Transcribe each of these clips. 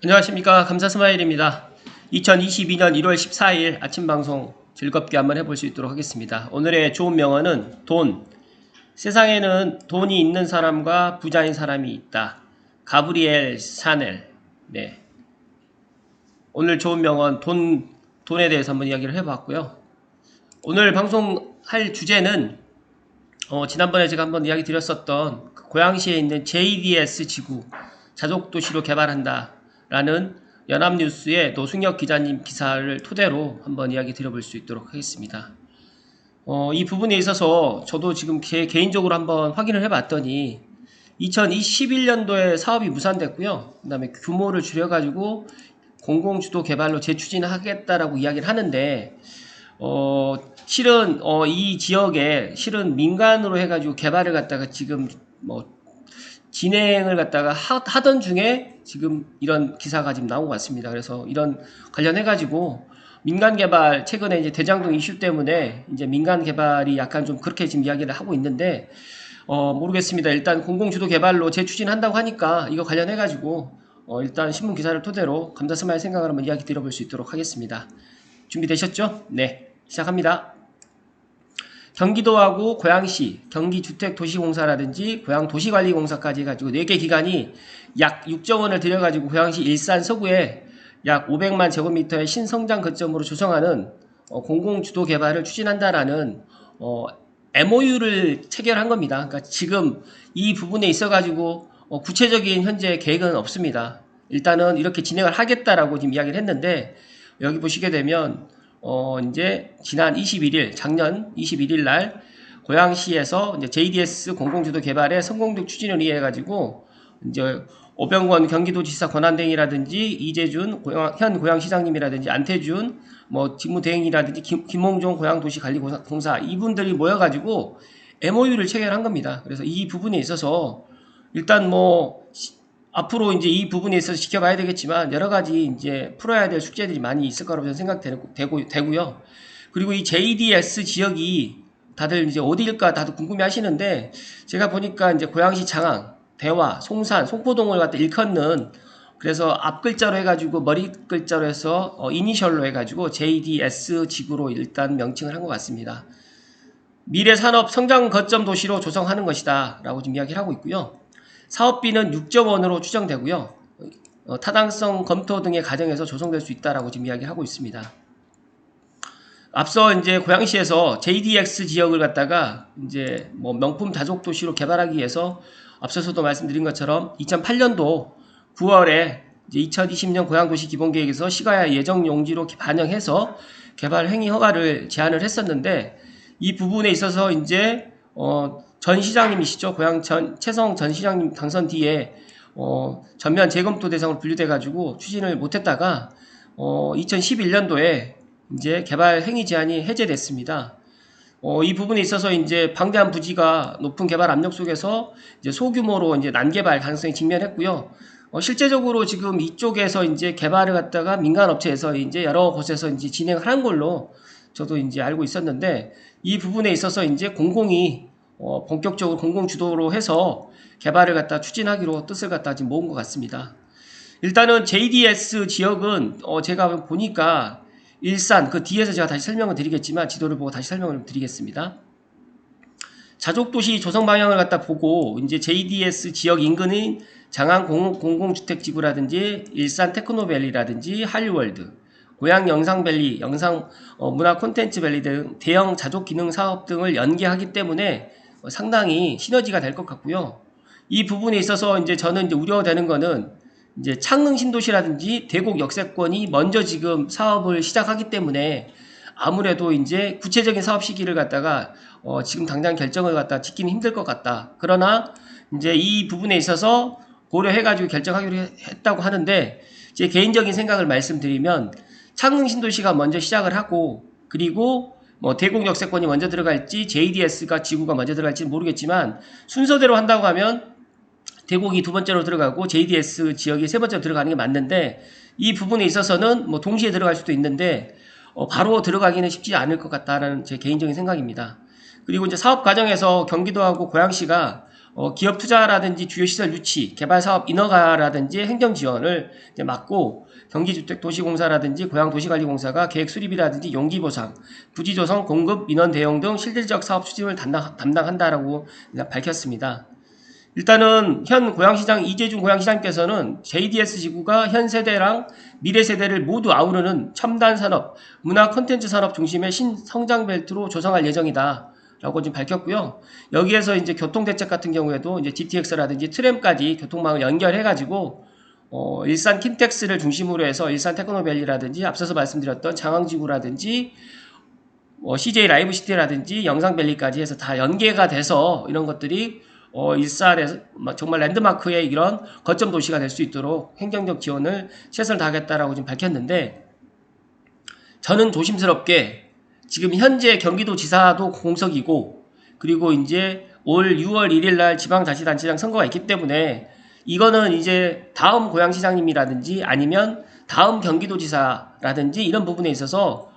안녕하십니까. 감사스마일입니다. 2022년 1월 14일 아침 방송 즐겁게 한번 해볼 수 있도록 하겠습니다. 오늘의 좋은 명언은 돈. 세상에는 돈이 있는 사람과 부자인 사람이 있다. 가브리엘 샤넬. 네. 오늘 좋은 명언 돈에 대해서 한번 이야기를 해봤고요. 오늘 방송할 주제는 지난번에 제가 한번 이야기 드렸었던 고양시에 있는 JDS 지구 자족도시로 개발한다 라는 연합뉴스의 노승혁 기자님 기사를 토대로 한번 이야기 드려볼 수 있도록 하겠습니다. 이 부분에 있어서 저도 지금 개인적으로 한번 확인을 해봤더니 2021년도에 사업이 무산됐고요. 그 다음에 규모를 줄여가지고 공공주도 개발로 재추진하겠다라고 이야기를 하는데 실은 이 지역에 실은 민간으로 해가지고 개발을 갖다가 지금 진행을 갖다가 하던 중에 지금 이런 기사가 지금 나온 것 같습니다. 그래서 이런 관련해가지고 민간 개발, 최근에 이제 대장동 이슈 때문에 이제 민간 개발이 약간 좀 그렇게 지금 이야기를 하고 있는데, 모르겠습니다. 일단 공공주도 개발로 재추진한다고 하니까 이거 관련해가지고, 일단 신문 기사를 토대로 감사스마일 생각을 한번 이야기 드려볼 수 있도록 하겠습니다. 준비되셨죠? 네. 시작합니다. 경기도하고 고양시, 경기주택도시공사라든지 고양도시관리공사까지 해가지고 4개 기관이 약 6조 원을 들여가지고 고양시 일산 서구에 약 500만 제곱미터의 신성장 거점으로 조성하는 공공주도 개발을 추진한다라는 MOU를 체결한 겁니다. 그러니까 지금 이 부분에 있어가지고 구체적인 현재 계획은 없습니다. 일단은 이렇게 진행을 하겠다라고 지금 이야기를 했는데 여기 보시게 되면 이제 지난 21일, 작년 21일 날 고양시에서 이제 JDS 공공주도 개발의 성공적 추진을 위해 가지고 이제 오병권 경기도지사 권한대행이라든지 이재준 현 고양시장님이라든지 안태준 직무대행이라든지 김홍종 고양도시관리공사 이분들이 모여가지고 MOU를 체결한 겁니다. 그래서 이 부분에 있어서 일단 앞으로 이제 이 부분에 있어서 지켜봐야 되겠지만 여러 가지 이제 풀어야 될 숙제들이 많이 있을 거라고 저는 생각되고요. 그리고 이 JDS 지역이 다들 이제 어디일까 다들 궁금해 하시는데 제가 보니까 이제 고양시 장항, 대화, 송산, 송포동을 갖다 일컫는 그래서 앞 글자로 해가지고 머리 글자로 해서 이니셜로 해가지고 JDS 지구로 일단 명칭을 한 것 같습니다. 미래 산업 성장 거점 도시로 조성하는 것이다 라고 지금 이야기를 하고 있고요. 사업비는 6조 원으로 추정되고요. 타당성 검토 등의 과정에서 조성될 수 있다라고 지금 이야기를 하고 있습니다. 앞서 이제 고양시에서 JDX 지역을 갖다가 이제 명품 자족 도시로 개발하기 위해서 앞서서도 말씀드린 것처럼 2008년도 9월에 이제 2020년 고양도시 기본계획에서 시가야 예정 용지로 반영해서 개발 행위 허가를 제안을 했었는데 이 부분에 있어서 이제 전 시장님이시죠. 최성 전 시장님 당선 뒤에 전면 재검토 대상으로 분류돼 가지고 추진을 못했다가 2011년도에 이제 개발 행위 제한이 해제됐습니다. 이 부분에 있어서 이제 방대한 부지가 높은 개발 압력 속에서 이제 소규모로 이제 난개발 가능성이 직면했고요. 실제적으로 지금 이쪽에서 이제 개발을 갖다가 민간 업체에서 이제 여러 곳에서 이제 진행을 하는 걸로 저도 이제 알고 있었는데 이 부분에 있어서 이제 공공이 본격적으로 공공 주도로 해서 개발을 갖다 추진하기로 뜻을 갖다 지금 모은 것 같습니다. 일단은 JDS 지역은 제가 보니까 일산 그 뒤에서 제가 다시 설명을 드리겠지만 지도를 보고 다시 설명을 드리겠습니다. 자족도시 조성 방향을 갖다 보고 이제 JDS 지역 인근인 장안 공공주택지구라든지 일산 테크노밸리라든지 한류월드 고양 영상밸리, 영상 문화 콘텐츠밸리 등 대형 자족 기능 사업 등을 연계하기 때문에 상당히 시너지가 될 것 같고요. 이 부분에 있어서 이제 저는 이제 우려되는 거는 이제 창릉 신도시라든지 대곡 역세권이 먼저 지금 사업을 시작하기 때문에 아무래도 이제 구체적인 사업 시기를 갖다가 지금 당장 결정을 갖다 짓기는 힘들 것 같다. 그러나 이제 이 부분에 있어서 고려해가지고 결정하기로 했다고 하는데 제 개인적인 생각을 말씀드리면 창릉 신도시가 먼저 시작을 하고 그리고 대곡 역세권이 먼저 들어갈지 JDS가 지구가 먼저 들어갈지는 모르겠지만 순서대로 한다고 하면 대곡이 두 번째로 들어가고 JDS 지역이 세 번째로 들어가는 게 맞는데 이 부분에 있어서는 동시에 들어갈 수도 있는데 바로 들어가기는 쉽지 않을 것 같다라는 제 개인적인 생각입니다. 그리고 이제 사업 과정에서 경기도하고 고양시가 기업 투자라든지 주요 시설 유치, 개발 사업 인허가라든지 행정 지원을 이제 막고 경기주택도시공사라든지 고양도시관리공사가 계획 수립이라든지 용기 보상, 부지 조성, 공급, 민원 대응 등 실질적 사업 추진을 담당한다라고 밝혔습니다. 일단은 현 고양시장 이재준 고양시장께서는 JDS 지구가 현 세대랑 미래 세대를 모두 아우르는 첨단 산업, 문화 콘텐츠 산업 중심의 신성장 벨트로 조성할 예정이다. 라고 지금 밝혔고요. 여기에서 이제 교통대책 같은 경우에도 이제 GTX라든지 트램까지 교통망을 연결해가지고, 일산 킨텍스를 중심으로 해서 일산 테크노밸리라든지 앞서서 말씀드렸던 장항지구라든지, CJ 라이브시티라든지 영상밸리까지 해서 다 연계가 돼서 이런 것들이 일산에서 정말 랜드마크의 이런 거점 도시가 될 수 있도록 행정적 지원을 최선을 다하겠다라고 지금 밝혔는데, 저는 조심스럽게 지금 현재 경기도지사도 공석이고, 그리고 이제 올 6월 1일 날 지방자치단체장 선거가 있기 때문에 이거는 이제 다음 고양시장님이라든지 아니면 다음 경기도지사라든지 이런 부분에 있어서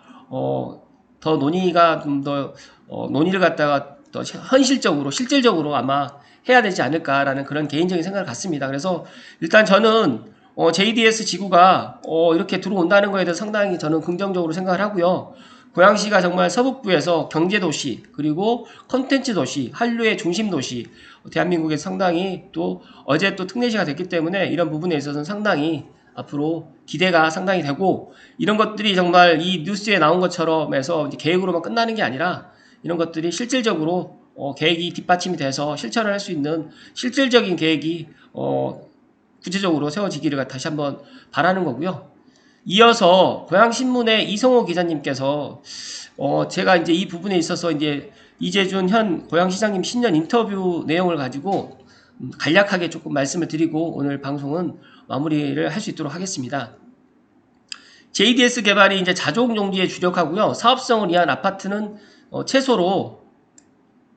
더 논의가 좀 더 논의를 갖다가 더 현실적으로 실질적으로 아마 해야 되지 않을까라는 그런 개인적인 생각을 갖습니다. 그래서 일단 저는 JDS 지구가 이렇게 들어온다는 거에 대해서 상당히 저는 긍정적으로 생각을 하고요. 고양시가 정말 서북부에서 경제도시 그리고 콘텐츠 도시, 한류의 중심 도시, 대한민국에 상당히 또 어제 또 특례시가 됐기 때문에 이런 부분에 있어서는 상당히 앞으로 기대가 상당히 되고, 이런 것들이 정말 이 뉴스에 나온 것처럼 해서 이제 계획으로만 끝나는 게 아니라 이런 것들이 실질적으로 계획이 뒷받침이 돼서 실천을 할 수 있는 실질적인 계획이 구체적으로 세워지기를 다시 한번 바라는 거고요. 이어서 고양신문의 이성호 기자님께서 제가 이제 이 부분에 있어서 이제 이재준 현 고양시장님 신년 인터뷰 내용을 가지고 간략하게 조금 말씀을 드리고 오늘 방송은 마무리를 할 수 있도록 하겠습니다. JDS 개발이 이제 자족 용지에 주력하고요. 사업성을 위한 아파트는 최소로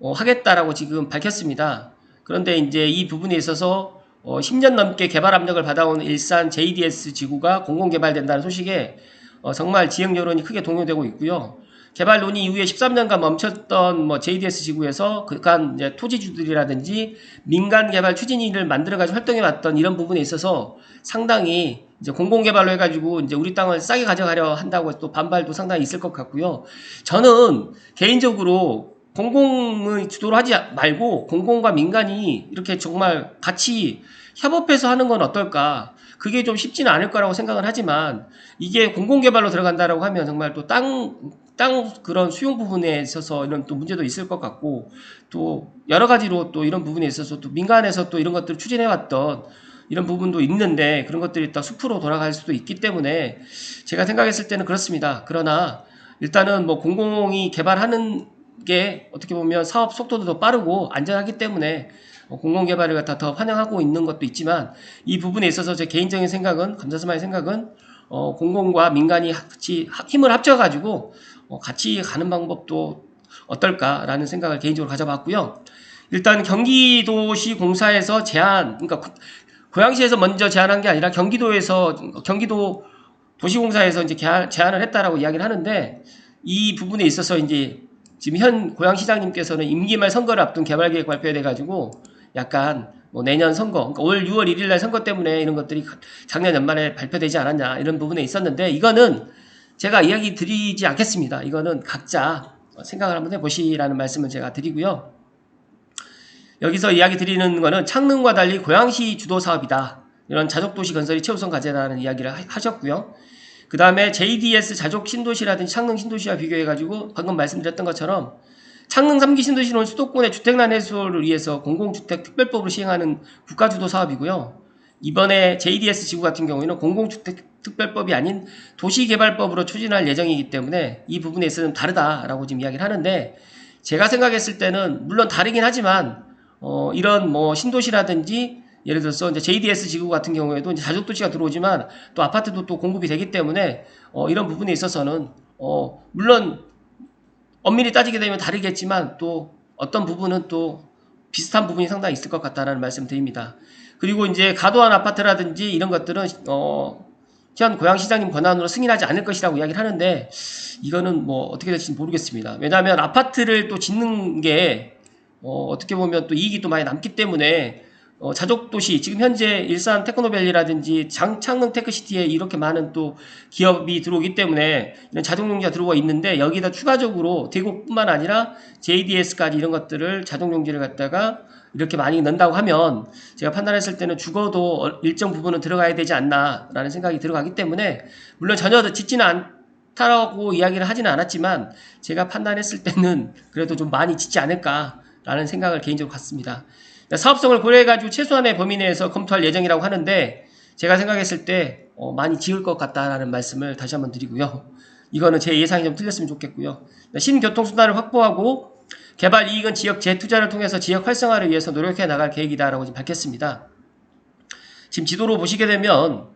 하겠다라고 지금 밝혔습니다. 그런데 이제 이 부분에 있어서 10년 넘게 개발 압력을 받아온 일산 JDS 지구가 공공개발된다는 소식에 정말 지역 여론이 크게 동요되고 있고요. 개발 논의 이후에 13년간 멈췄던 JDS 지구에서 그간 이제 토지주들이라든지 민간 개발 추진위를 만들어가지고 활동해왔던 이런 부분에 있어서 상당히 이제 공공개발로 해가지고 이제 우리 땅을 싸게 가져가려 한다고 또 반발도 상당히 있을 것 같고요. 저는 개인적으로 공공의 주도를 하지 말고 공공과 민간이 이렇게 정말 같이 협업해서 하는 건 어떨까? 그게 좀 쉽지는 않을 거라고 생각을 하지만 이게 공공개발로 들어간다라고 하면 정말 또 땅 그런 수용 부분에 있어서 이런 또 문제도 있을 것 같고, 또 여러 가지로 또 이런 부분에 있어서 또 민간에서 또 이런 것들을 추진해왔던 이런 부분도 있는데 그런 것들이 또 숲으로 돌아갈 수도 있기 때문에 제가 생각했을 때는 그렇습니다. 그러나 일단은 공공이 개발하는 게 어떻게 보면 사업 속도도 더 빠르고 안전하기 때문에 공공개발을 갖다 더 환영하고 있는 것도 있지만, 이 부분에 있어서 제 개인적인 생각은, 감사스마의 생각은 공공과 민간이 같이 힘을 합쳐가지고 같이 가는 방법도 어떨까라는 생각을 개인적으로 가져봤고요. 일단 경기도시 공사에서 그러니까 고양시에서 먼저 제안한 게 아니라 경기도 도시공사에서 이제 제안을 했다라고 이야기를 하는데, 이 부분에 있어서 이제 지금 현 고양시장님께서는 임기 말 선거를 앞둔 개발계획 발표돼가지고 약간 내년 선거, 그러니까 올 6월 1일 날 선거 때문에 이런 것들이 작년 연말에 발표되지 않았냐 이런 부분에 있었는데, 이거는 제가 이야기 드리지 않겠습니다. 이거는 각자 생각을 한번 해보시라는 말씀을 제가 드리고요. 여기서 이야기 드리는 거는 창릉과 달리 고양시 주도 사업이다. 이런 자족도시 건설이 최우선 과제라는 이야기를 하셨고요. 그 다음에 JDS 자족 신도시라든지 창릉 신도시와 비교해가지고 방금 말씀드렸던 것처럼 창릉 3기 신도시는 수도권의 주택난 해소를 위해서 공공주택 특별법을 시행하는 국가주도 사업이고요. 이번에 JDS 지구 같은 경우에는 공공주택 특별법이 아닌 도시개발법으로 추진할 예정이기 때문에 이 부분에 있어서는 다르다라고 지금 이야기를 하는데, 제가 생각했을 때는 물론 다르긴 하지만 이런 신도시라든지 예를 들어서 이제 JDS 지구 같은 경우에도 이제 자족도시가 들어오지만 또 아파트도 또 공급이 되기 때문에 이런 부분에 있어서는 물론 엄밀히 따지게 되면 다르겠지만 또 어떤 부분은 또 비슷한 부분이 상당히 있을 것 같다라는 말씀 드립니다. 그리고 이제 과도한 아파트라든지 이런 것들은 현 고양시장님 권한으로 승인하지 않을 것이라고 이야기를 하는데, 이거는 어떻게 될지 모르겠습니다. 왜냐하면 아파트를 또 짓는 게 어떻게 보면 또 이익이 또 많이 남기 때문에 자족도시 지금 현재 일산 테크노밸리라든지 창릉 테크시티에 이렇게 많은 또 기업이 들어오기 때문에 이런 자동용지가 들어와 있는데 여기다 추가적으로 대구뿐만 아니라 JDS까지 이런 것들을 자동용지를 갖다가 이렇게 많이 넣는다고 하면 제가 판단했을 때는 죽어도 일정 부분은 들어가야 되지 않나라는 생각이 들어가기 때문에 물론 전혀 짓지는 않다라고 이야기를 하지는 않았지만 제가 판단했을 때는 그래도 좀 많이 짓지 않을까라는 생각을 개인적으로 갖습니다. 사업성을 고려해가지고 최소한의 범위 내에서 검토할 예정이라고 하는데 제가 생각했을 때 많이 지을 것 같다라는 말씀을 다시 한번 드리고요. 이거는 제 예상이 좀 틀렸으면 좋겠고요. 신교통수단을 확보하고 개발 이익은 지역 재투자를 통해서 지역 활성화를 위해서 노력해 나갈 계획이다라고 지금 밝혔습니다. 지금 지도로 보시게 되면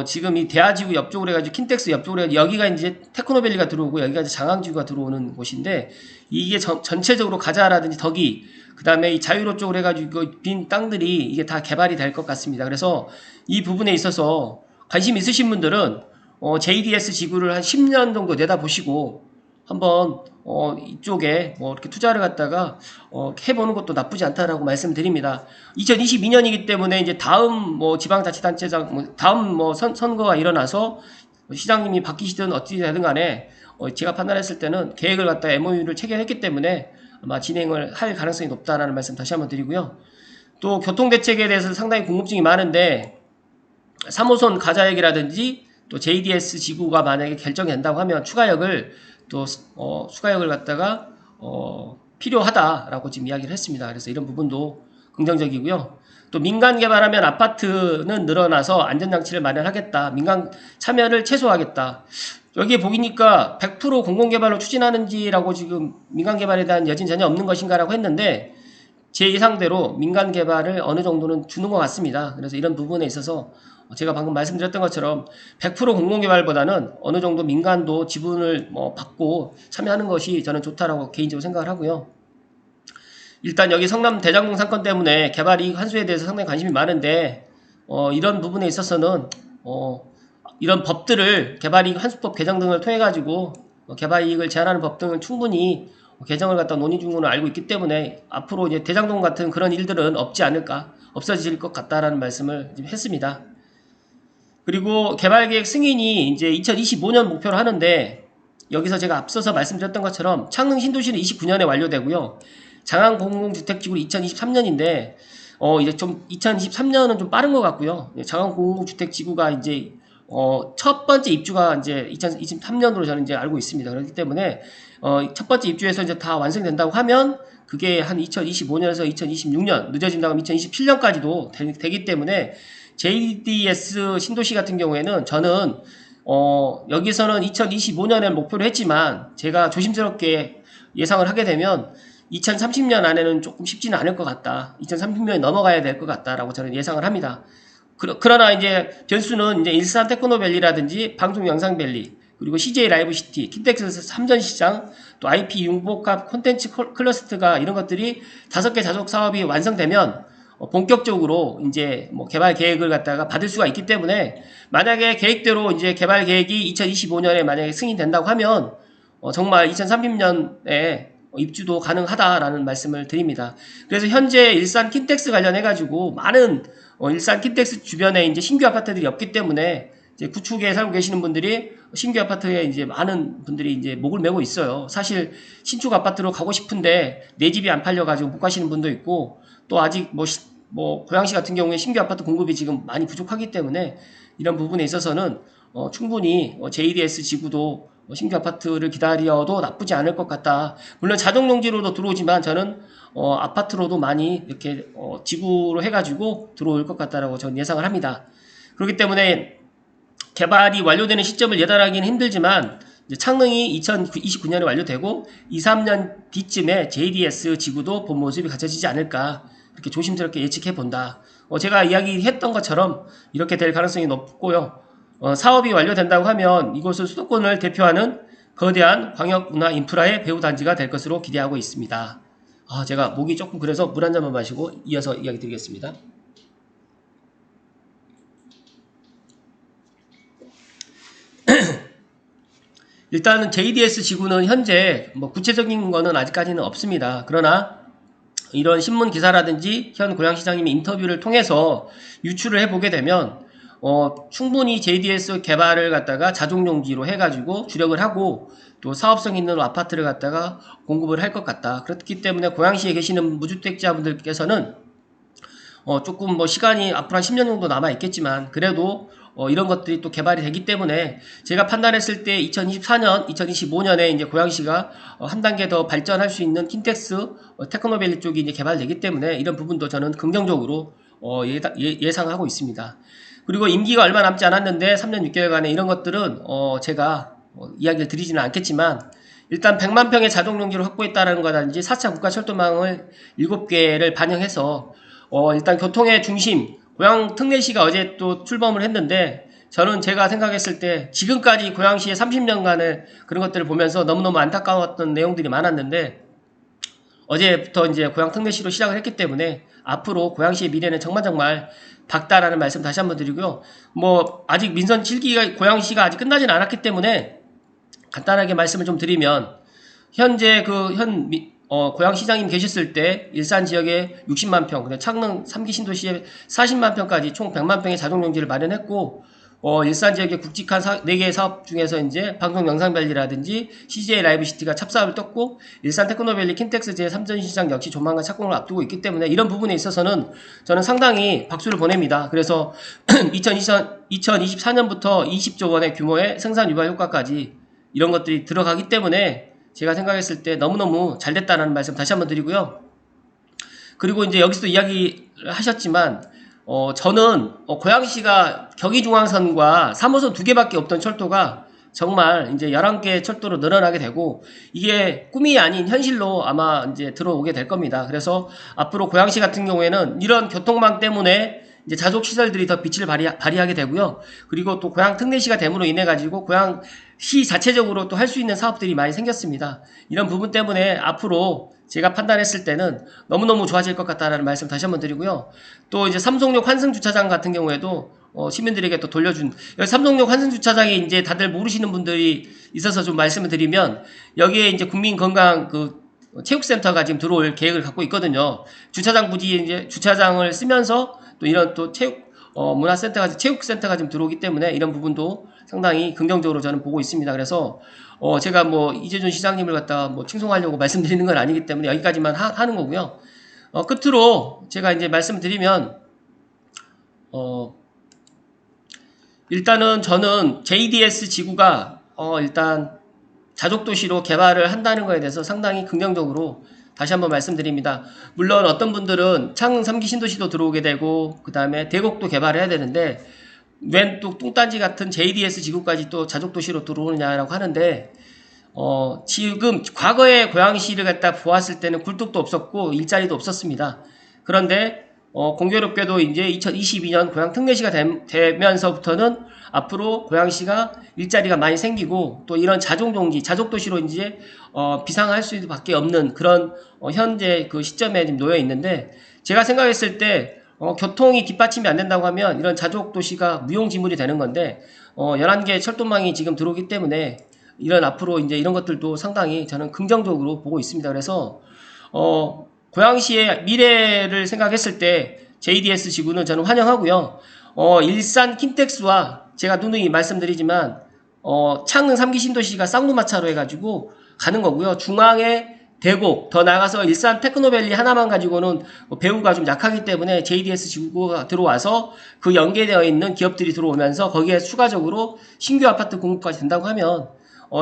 지금 이 대하지구 옆쪽으로 해가지고 킨텍스 옆쪽으로 해가지고 여기가 이제 테크노밸리가 들어오고 여기가 이제 장항지구가 들어오는 곳인데 이게 전체적으로 가자라든지 덕이 그 다음에 이 자유로 쪽으로 해가지고 빈 땅들이 이게 다 개발이 될 것 같습니다. 그래서 이 부분에 있어서 관심 있으신 분들은 JDS 지구를 한 10년 정도 내다보시고 한번 이쪽에 이렇게 투자를 갖다가 해보는 것도 나쁘지 않다라고 말씀드립니다. 2022년이기 때문에 이제 다음 지방자치단체장 다음 선거가 일어나서 시장님이 바뀌시든 어찌 되든 간에 제가 판단했을 때는 계획을 갖다가 MOU를 체결했기 때문에 아마 진행을 할 가능성이 높다라는 말씀 다시 한번 드리고요. 또 교통대책에 대해서 상당히 궁금증이 많은데 3호선 가자역이라든지 또 JDS 지구가 만약에 결정이 된다고 하면 추가역을 또 추가역을 갖다가 필요하다라고 지금 이야기를 했습니다. 그래서 이런 부분도 긍정적이고요. 또 민간 개발하면 아파트는 늘어나서 안전장치를 마련하겠다. 민간 참여를 최소화하겠다. 여기에 보니까 100% 공공개발로 추진하는지라고 지금 민간 개발에 대한 여진 전혀 없는 것인가라고 했는데 제 예상대로 민간 개발을 어느 정도는 주는 것 같습니다. 그래서 이런 부분에 있어서 제가 방금 말씀드렸던 것처럼 100% 공공개발보다는 어느 정도 민간도 지분을 받고 참여하는 것이 저는 좋다라고 개인적으로 생각을 하고요. 일단 여기 성남 대장동 사건 때문에 개발이익 환수에 대해서 상당히 관심이 많은데 이런 부분에 있어서는 이런 법들을 개발이익 환수법 개정 등을 통해 가지고 개발이익을 제한하는 법 등을 충분히 개정을 갖다 논의 중으로 알고 있기 때문에 앞으로 이제 대장동 같은 그런 일들은 없지 않을까, 없어질 것 같다라는 말씀을 좀 했습니다. 그리고 개발계획 승인이 이제 2025년 목표로 하는데 여기서 제가 앞서서 말씀드렸던 것처럼 창릉 신도시는 29년에 완료되고요. 장안 공공주택지구는 2023년인데 이제 좀 2023년은 좀 빠른 것 같고요. 장안 공공주택지구가 이제 첫 번째 입주가 이제 2023년으로 저는 이제 알고 있습니다. 그렇기 때문에 첫 번째 입주에서 이제 다 완성된다고 하면 그게 한 2025년에서 2026년 늦어진다고 하면 2027년까지도 되기 때문에 JDS 신도시 같은 경우에는 저는 여기서는 2025년을 목표로 했지만 제가 조심스럽게 예상을 하게 되면 2030년 안에는 조금 쉽지는 않을 것 같다. 2030년이 넘어가야 될 것 같다라고 저는 예상을 합니다. 그러나 이제 변수는 이제 일산 테크노밸리라든지 방송 영상밸리 그리고 CJ 라이브시티, 킨텍스 삼전시장, 또 IP 융복합 콘텐츠 클러스터가 이런 것들이 5개 자족 사업이 완성되면 본격적으로 이제 개발 계획을 갖다가 받을 수가 있기 때문에 만약에 계획대로 이제 개발 계획이 2025년에 만약에 승인된다고 하면 정말 2030년에 입주도 가능하다라는 말씀을 드립니다. 그래서 현재 일산 킨텍스 관련해 가지고 많은 일산 킨텍스 주변에 이제 신규 아파트들이 없기 때문에 이제 구축에 살고 계시는 분들이 신규 아파트에 이제 많은 분들이 이제 목을 메고 있어요. 사실 신축 아파트로 가고 싶은데 내 집이 안 팔려가지고 못 가시는 분도 있고 또 아직 고양시 같은 경우에 신규 아파트 공급이 지금 많이 부족하기 때문에 이런 부분에 있어서는 충분히 JDS 지구도 신규 아파트를 기다려도 나쁘지 않을 것 같다. 물론 자동용지로도 들어오지만 저는 아파트로도 많이 이렇게 지구로 해가지고 들어올 것 같다라고 저는 예상을 합니다. 그렇기 때문에 개발이 완료되는 시점을 예단하기는 힘들지만 창릉이 2029년에 완료되고 2, 3년 뒤쯤에 JDS 지구도 본 모습이 갖춰지지 않을까 이렇게 조심스럽게 예측해 본다. 제가 이야기했던 것처럼 이렇게 될 가능성이 높고요. 사업이 완료된다고 하면 이곳은 수도권을 대표하는 거대한 광역문화 인프라의 배후단지가 될 것으로 기대하고 있습니다. 제가 목이 조금 그래서 물 한 잔만 마시고 이어서 이야기 드리겠습니다. 일단은 JDS 지구는 현재 구체적인 거는 아직까지는 없습니다. 그러나 이런 신문 기사라든지 현 고양시장님의 인터뷰를 통해서 유출을 해보게 되면 충분히 JDS 개발을 갖다가 자족용지로 해가지고 주력을 하고 또 사업성 있는 아파트를 갖다가 공급을 할 것 같다. 그렇기 때문에 고양시에 계시는 무주택자분들께서는 조금 뭐 시간이 앞으로 한 10년 정도 남아 있겠지만 그래도 이런 것들이 또 개발이 되기 때문에 제가 판단했을 때 2024년, 2025년에 이제 고양시가 한 단계 더 발전할 수 있는 킨텍스 테크노밸리 쪽이 이제 개발되기 때문에 이런 부분도 저는 긍정적으로 예상하고 있습니다. 그리고 임기가 얼마 남지 않았는데 3년 6개월간의 이런 것들은 제가 이야기를 드리지는 않겠지만 일단 100만 평의 자동용지를 확보했다는 거라든지 4차 국가철도망을 7개를 반영해서 일단 교통의 중심 고양 특례시가 어제 또 출범을 했는데 저는 제가 생각했을 때 지금까지 고양시의 30년간의 그런 것들을 보면서 너무너무 안타까웠던 내용들이 많았는데 어제부터 이제 고양 특례시로 시작을 했기 때문에 앞으로 고양시의 미래는 정말 밝다라는 말씀 다시 한번 드리고요. 뭐 아직 민선 7기가 고양시가 아직 끝나진 않았기 때문에 간단하게 말씀을 좀 드리면 현재 고양시장님 계셨을 때 일산 지역에 60만 평, 창릉 3기 신도시에 40만 평까지 총 100만 평의 자동용지를 마련했고 일산 지역의 굵직한 4개의 사업 중에서 이제 방송 영상밸리라든지 CJ 라이브시티가 찹사업을 떴고 일산 테크노밸리 킨텍스 제3전시장 역시 조만간 착공을 앞두고 있기 때문에 이런 부분에 있어서는 저는 상당히 박수를 보냅니다. 그래서 2024년부터 20조 원의 규모의 생산 유발 효과까지 이런 것들이 들어가기 때문에 제가 생각했을 때 너무너무 잘 됐다는 말씀 다시 한번 드리고요. 그리고 이제 여기서도 이야기 하셨지만 저는 고양시가 경의중앙선과 3호선 2개밖에 없던 철도가 정말 이제 11개 철도로 늘어나게 되고 이게 꿈이 아닌 현실로 아마 이제 들어오게 될 겁니다. 그래서 앞으로 고양시 같은 경우에는 이런 교통망 때문에 이제 자족시설들이 더 빛을 발휘하게 되고요. 그리고 또 고양 특례시가 됨으로 인해 가지고 고양시 자체적으로 또 할 수 있는 사업들이 많이 생겼습니다. 이런 부분 때문에 앞으로 제가 판단했을 때는 너무너무 좋아질 것 같다라는 말씀 다시 한번 드리고요. 또 이제 삼성역 환승주차장 같은 경우에도 시민들에게 또 돌려준 여기 삼성역 환승주차장에 이제 다들 모르시는 분들이 있어서 좀 말씀을 드리면 여기에 이제 국민건강 체육센터가 지금 들어올 계획을 갖고 있거든요. 주차장 부지에 이제 주차장을 쓰면서 또 이런 또 문화센터가 체육센터가 지금 들어오기 때문에 이런 부분도 상당히 긍정적으로 저는 보고 있습니다. 그래서 제가 뭐 이재준 시장님을 갖다가 뭐 칭송하려고 말씀드리는 건 아니기 때문에 여기까지만 하는 거고요. 끝으로 제가 이제 말씀드리면 일단은 저는 JDS 지구가 일단 자족도시로 개발을 한다는 거에 대해서 상당히 긍정적으로 다시 한번 말씀드립니다. 물론 어떤 분들은 창릉 3기 신도시도 들어오게 되고 그 다음에 대곡도 개발해야 되는데 웬 또 뚱딴지 같은 JDS 지구까지 또 자족도시로 들어오느냐라고 하는데 지금 과거에 고양시를 갖다 보았을 때는 굴뚝도 없었고 일자리도 없었습니다. 그런데 공교롭게도 이제 2022년 고양 특례시가 되면서부터는 앞으로 고양시가 일자리가 많이 생기고 또 이런 자족도시로 이제 비상할 수밖에 없는 그런 현재 그 시점에 지금 놓여 있는데 제가 생각했을 때 교통이 뒷받침이 안 된다고 하면 이런 자족도시가 무용지물이 되는 건데 11개 철도망이 지금 들어오기 때문에 이런 앞으로 이제 이런 것들도 상당히 저는 긍정적으로 보고 있습니다. 그래서 고양시의 미래를 생각했을 때 JDS 지구는 저는 환영하고요. 일산 킨텍스와 제가 누누이 말씀드리지만 창릉 3기 신도시가 쌍두마차로 해가지고 가는 거고요. 중앙에 대곡 더 나가서 일산 테크노밸리 하나만 가지고는 배후가 좀 약하기 때문에 JDS 지구가 들어와서 그 연계되어 있는 기업들이 들어오면서 거기에 추가적으로 신규 아파트 공급까지 된다고 하면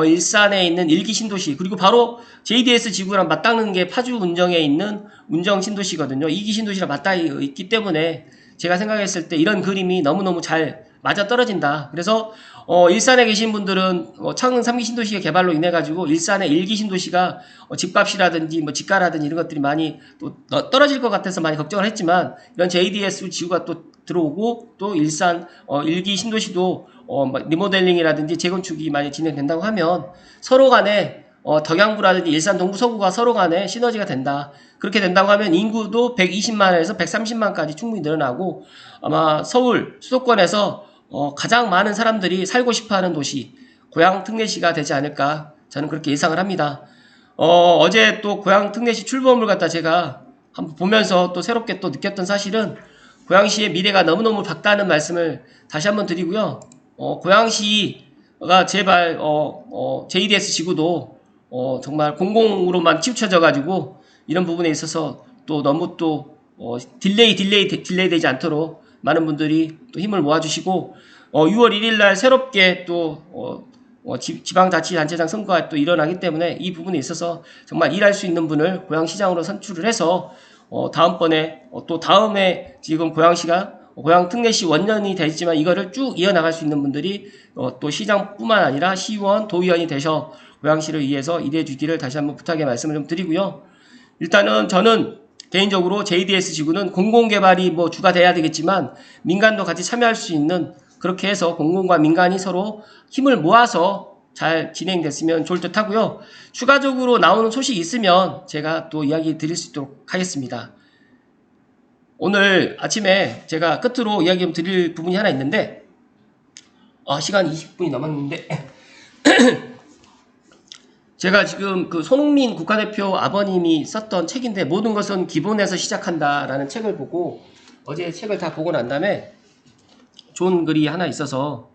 일산에 있는 1기 신도시 그리고 바로 JDS 지구랑 맞닿는 게 파주 운정에 있는 운정 신도시거든요. 2기 신도시랑 맞닿아 있기 때문에 제가 생각했을 때 이런 그림이 너무너무 잘 맞아떨어진다. 그래서 일산에 계신 분들은 창릉 3기 신도시의 개발로 인해 가지고 일산의 1기 신도시가 집값이라든지 뭐 집가라든지 이런 것들이 많이 또 떨어질 것 같아서 많이 걱정을 했지만 이런 JDS 지구가 또 들어오고 또 일산 1기 신도시도 리모델링이라든지 재건축이 많이 진행된다고 하면 서로 간에 덕양구라든지 일산 동구 서구가 서로 간에 시너지가 된다. 그렇게 된다고 하면 인구도 120만에서 130만까지 충분히 늘어나고 아마 서울 수도권에서 가장 많은 사람들이 살고 싶어하는 도시 고양 특례시가 되지 않을까 저는 그렇게 예상을 합니다. 어제 또 고양 특례시 출범을 갖다 제가 한번 보면서 또 새롭게 또 느꼈던 사실은 고양시의 미래가 너무너무 밝다는 말씀을 다시 한번 드리고요. 고양시가 제발 JDS 지구도 정말 공공으로만 치우쳐져 가지고 이런 부분에 있어서 또 너무 또 딜레이 되지 않도록 많은 분들이 또 힘을 모아주시고 6월 1일 날 새롭게 또 지방자치단체장 선거가 또 일어나기 때문에 이 부분에 있어서 정말 일할 수 있는 분을 고양시장으로 선출을 해서 다음번에 또 다음에 지금 고양시가 고양특례시 원년이 되지만 이거를 쭉 이어나갈 수 있는 분들이 또 시장뿐만 아니라 시의원, 도의원이 되셔 고양시를 위해서 일해 주기를 다시 한번 부탁의 말씀을 좀 드리고요. 일단은 저는 개인적으로 JDS 지구는 공공개발이 뭐 주가 돼야 되겠지만 민간도 같이 참여할 수 있는 그렇게 해서 공공과 민간이 서로 힘을 모아서 잘 진행됐으면 좋을 듯 하고요. 추가적으로 나오는 소식이 있으면 제가 또 이야기 드릴 수 있도록 하겠습니다. 오늘 아침에 제가 끝으로 이야기 좀 드릴 부분이 하나 있는데 시간 20분이 남았는데 제가 지금 그 손흥민 국가대표 아버님이 썼던 책인데 모든 것은 기본에서 시작한다라는 책을 보고 어제 책을 다 보고 난 다음에 좋은 글이 하나 있어서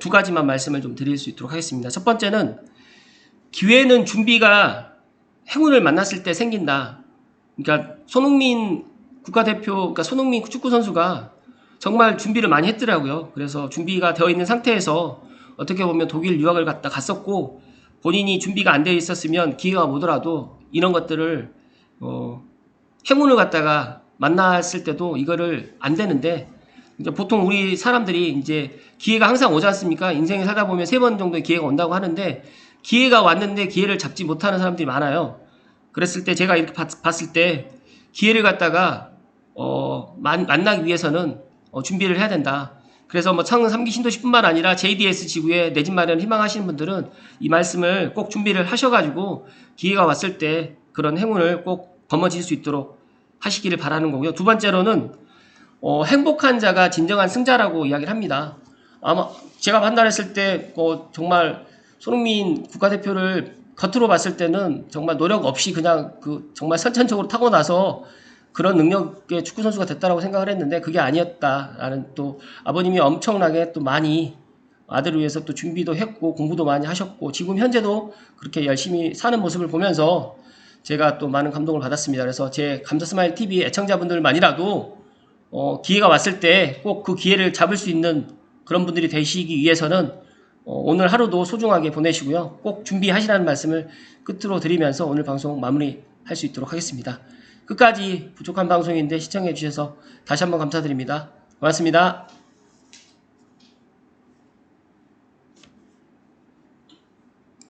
두 가지만 말씀을 좀 드릴 수 있도록 하겠습니다. 첫 번째는 기회는 준비가 행운을 만났을 때 생긴다. 그러니까 손흥민 국가대표, 그러니까 손흥민 축구 선수가 정말 준비를 많이 했더라고요. 그래서 준비가 되어 있는 상태에서 어떻게 보면 독일 유학을 갔었고 본인이 준비가 안 되어 있었으면 기회가 오더라도 이런 것들을 행운을 갖다가 만났을 때도 이거를 안 되는데 이제 보통 우리 사람들이 이제 기회가 항상 오지 않습니까? 인생에 살다 보면 3번 정도의 기회가 온다고 하는데 기회가 왔는데 기회를 잡지 못하는 사람들이 많아요. 그랬을 때 제가 이렇게 봤을 때 기회를 갖다가 만나기 위해서는 준비를 해야 된다. 그래서 뭐 창릉 3기 신도시뿐만 아니라 JDS 지구에 내 집 마련 희망하시는 분들은 이 말씀을 꼭 준비를 하셔가지고 기회가 왔을 때 그런 행운을 꼭 거머쥘 수 있도록 하시기를 바라는 거고요. 두 번째로는 행복한 자가 진정한 승자라고 이야기를 합니다. 아마 제가 판단했을 때 정말 손흥민 국가대표를 겉으로 봤을 때는 정말 노력 없이 그냥 정말 선천적으로 타고나서 그런 능력의 축구 선수가 됐다라고 생각을 했는데 그게 아니었다라는 또 아버님이 엄청나게 또 많이 아들을 위해서 또 준비도 했고 공부도 많이 하셨고 지금 현재도 그렇게 열심히 사는 모습을 보면서 제가 또 많은 감동을 받았습니다. 그래서 제 감자스마일 TV 애청자분들만이라도 기회가 왔을 때 꼭 그 기회를 잡을 수 있는 그런 분들이 되시기 위해서는 오늘 하루도 소중하게 보내시고요. 꼭 준비하시라는 말씀을 끝으로 드리면서 오늘 방송 마무리할 수 있도록 하겠습니다. 끝까지 부족한 방송인데 시청해 주셔서 다시 한번 감사드립니다. 고맙습니다.